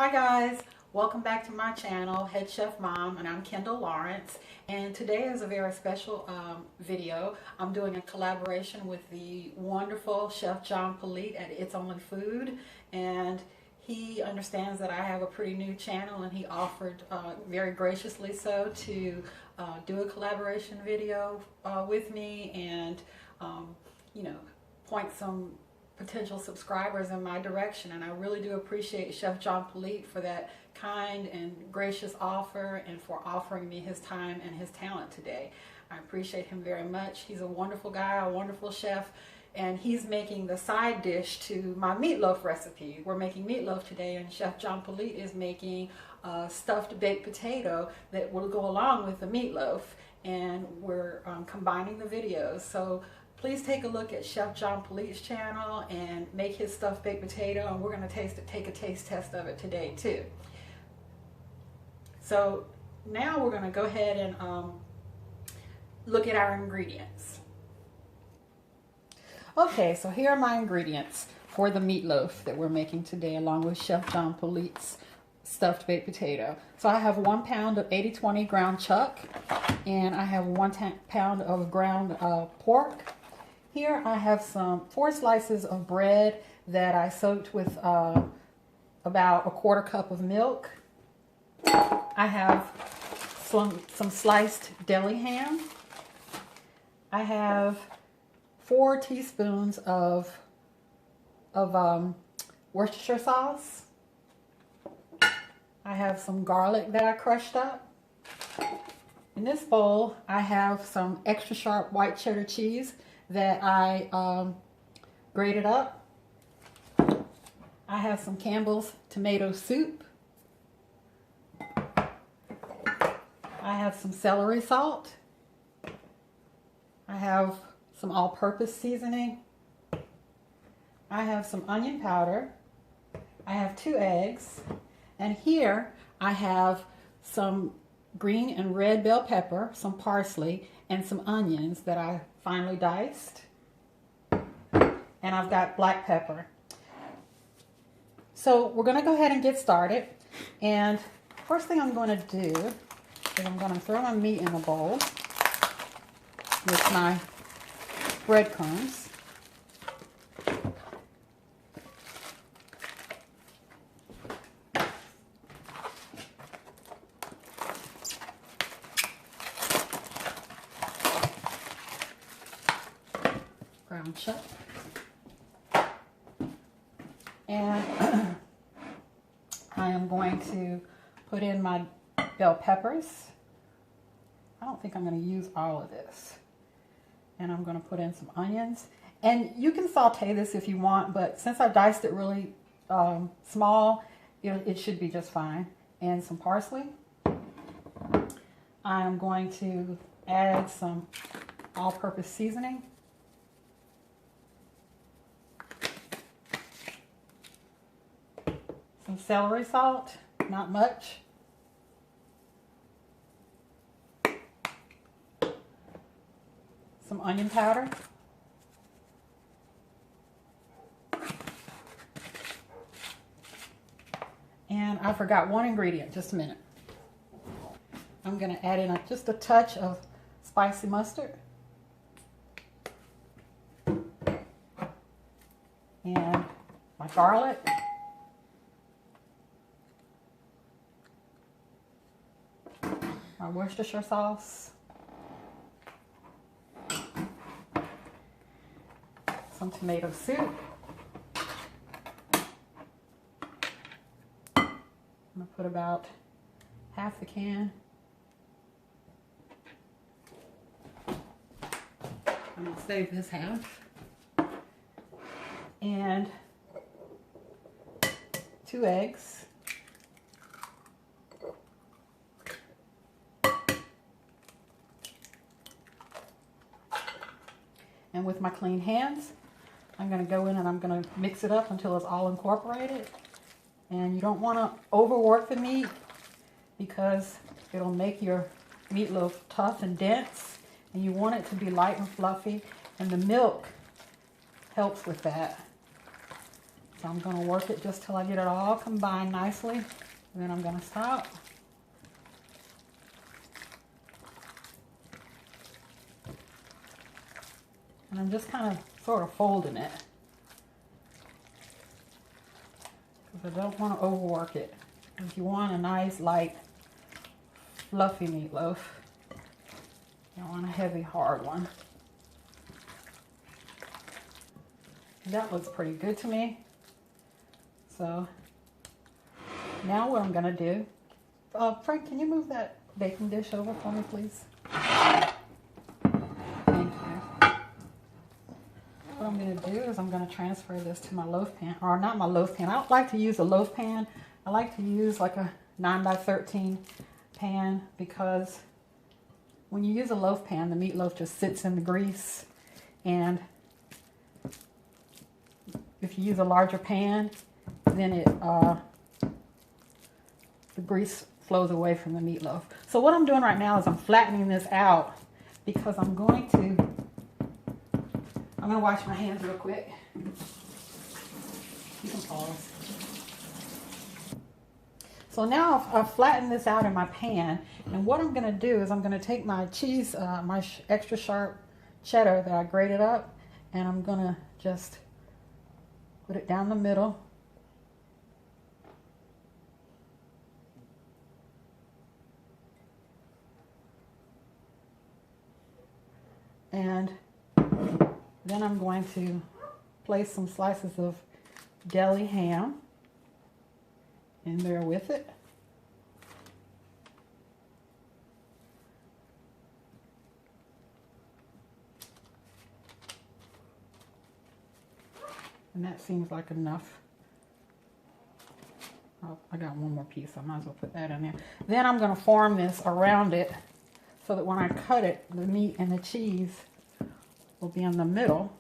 Hi guys, welcome back to my channel, Head Chef Mom, and I'm Kendall Lawrence. And today is a very special video. I'm doing a collaboration with the wonderful Chef John Politte at It's Only Food, and he understands that I have a pretty new channel, and he offered very graciously so to do a collaboration video with me and you know, point some potential subscribers in my direction. And I really do appreciate Chef John Politte for that kind and gracious offer, and for offering me his time and his talent today. I appreciate him very much. He's a wonderful guy, a wonderful chef, and he's making the side dish to my meatloaf recipe. We're making meatloaf today, and Chef John Politte is making a stuffed baked potato that will go along with the meatloaf, and we're combining the videos. So please take a look at Chef John Politte's channel and make his stuffed baked potato, and we're going to take a taste test of it today too. So now we're going to go ahead and look at our ingredients. Okay, so here are my ingredients for the meatloaf that we're making today, along with Chef John Politte's stuffed baked potato. So I have 1 pound of 80/20 ground chuck, and I have 1 pound of ground pork. Here I have 4 slices of bread that I soaked with about 1/4 cup of milk. I have some sliced deli ham. I have 4 teaspoons of Worcestershire sauce. I have some garlic that I crushed up. In this bowl I have some extra sharp white cheddar cheese that I grated up. I have some Campbell's tomato soup. I have some celery salt. I have some all-purpose seasoning. I have some onion powder. I have 2 eggs. And here I have some green and red bell pepper, some parsley, and some onions that I finely diced. And I've got black pepper. So we're going to go ahead and get started. And first thing I'm going to do is I'm going to throw my meat in a bowl with my breadcrumbs. Ground chuck. And I am going to put in my bell peppers. I don't think I'm going to use all of this. And I'm going to put in some onions. And you can saute this if you want, but since I diced it really small, it should be just fine. And some parsley. I'm going to add some all-purpose seasoning. Some celery salt, not much. Some onion powder. And I forgot one ingredient, just a minute. I'm going to add in just a touch of spicy mustard. And my garlic. My Worcestershire sauce, some tomato soup. I'm going to put about half the can. I'm going to save this half. And 2 eggs. And with my clean hands, I'm going to go in and I'm going to mix it up until it's all incorporated. And you don't want to overwork the meat because it'll make your meatloaf tough and dense. And you want it to be light and fluffy, and the milk helps with that. So I'm going to work it just till I get it all combined nicely. And then I'm going to stop. And I'm just kind of sort of folding it, because I don't want to overwork it. If you want a nice, light, fluffy meatloaf, you don't want a heavy, hard one. That looks pretty good to me. So now what I'm going to do, Frank, can you move that baking dish over for me, please? Thank you. What I'm going to do is I'm going to transfer this to my loaf pan, or not my loaf pan. I don't like to use a loaf pan. I like to use like a 9x13 pan, because when you use a loaf pan, the meatloaf just sits in the grease. And if you use a larger pan, then the grease flows away from the meatloaf. So what I'm doing right now is I'm flattening this out, because I'm going to wash my hands real quick. You can pause. So now I've flattened this out in my pan, and what I'm going to do is I'm going to take my cheese, my extra sharp cheddar that I grated up, and I'm going to just put it down the middle. And then I'm going to place some slices of deli ham in there with it. And that seems like enough. Oh, I got one more piece. I might as well put that in there. Then I'm going to form this around it so that when I cut it, the meat and the cheese will be in the middle.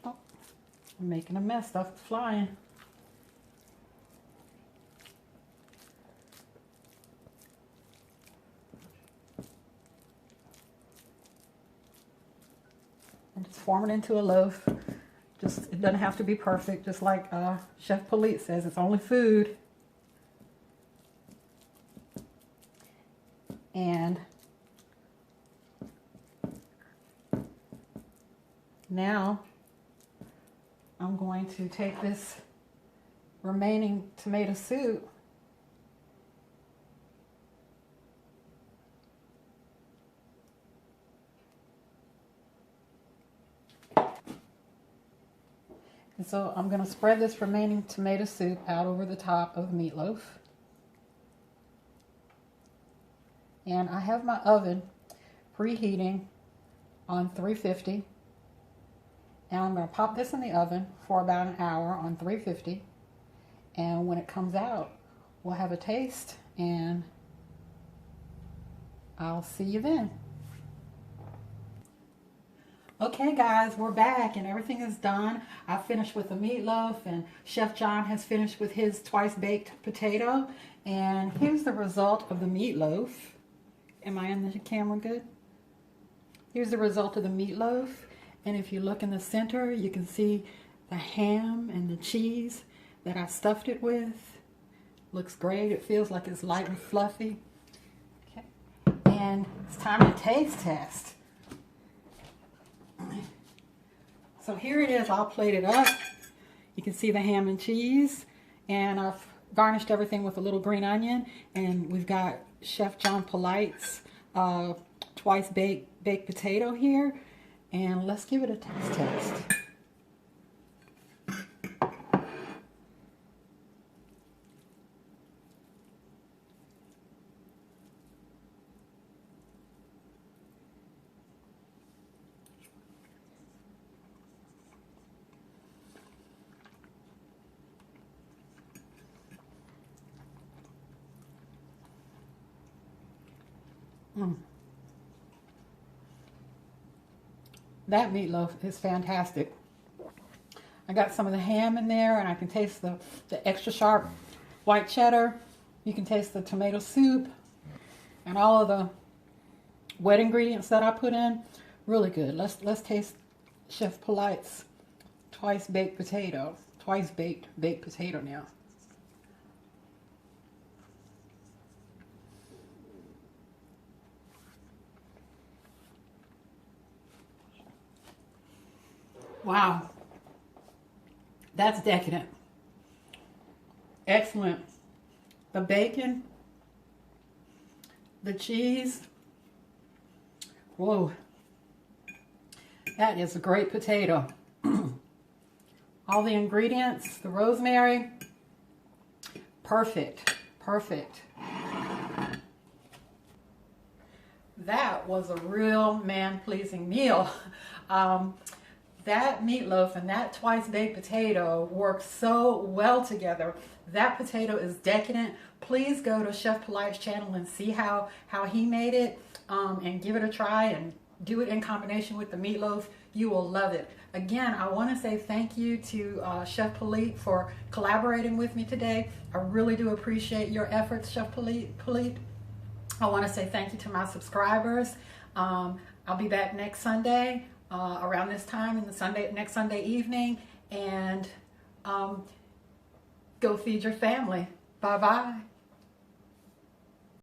Oh, I'm making a mess. Stuff's flying. And just form it into a loaf. Just, it doesn't have to be perfect. Just like Chef Politte says, it's only food. And now I'm going to take this remaining tomato soup and so I'm going to spread this remaining tomato soup out over the top of the meatloaf. And I have my oven preheating on 350. And I'm going to pop this in the oven for about an hour on 350. And when it comes out, we'll have a taste, and I'll see you then. Okay guys, we're back and everything is done. I finished with the meatloaf, and Chef John has finished with his twice baked potato. And here's the result of the meatloaf. Am I in the camera good? Here's the result of the meatloaf. And if you look in the center, you can see the ham and the cheese that I stuffed it with. Looks great. It feels like it's light and fluffy. Okay. And it's time to taste test. So here it is, all plated up. You can see the ham and cheese. And I've garnished everything with a little green onion. And we've got Chef John Politte's twice baked potato here. And let's give it a taste test. That meatloaf is fantastic. I got some of the ham in there, and I can taste the extra sharp white cheddar. You can taste the tomato soup and all of the wet ingredients that I put in. Really good. Let's taste Chef Politte's twice baked potato. Twice baked potato now. Wow. That's decadent. Excellent. The bacon, the cheese. Whoa. That is a great potato. All the ingredients, the rosemary. Perfect. Perfect. That was a real man-pleasing meal. That meatloaf and that twice baked potato work so well together. That potato is decadent. Please go to Chef Politte's channel and see how he made it, and give it a try and do it in combination with the meatloaf. You will love it. Again, I want to say thank you to Chef Politte for collaborating with me today. I really do appreciate your efforts, Chef Politte. I want to say thank you to my subscribers. I'll be back next Sunday around this time in the next Sunday evening, and go feed your family. Bye-bye.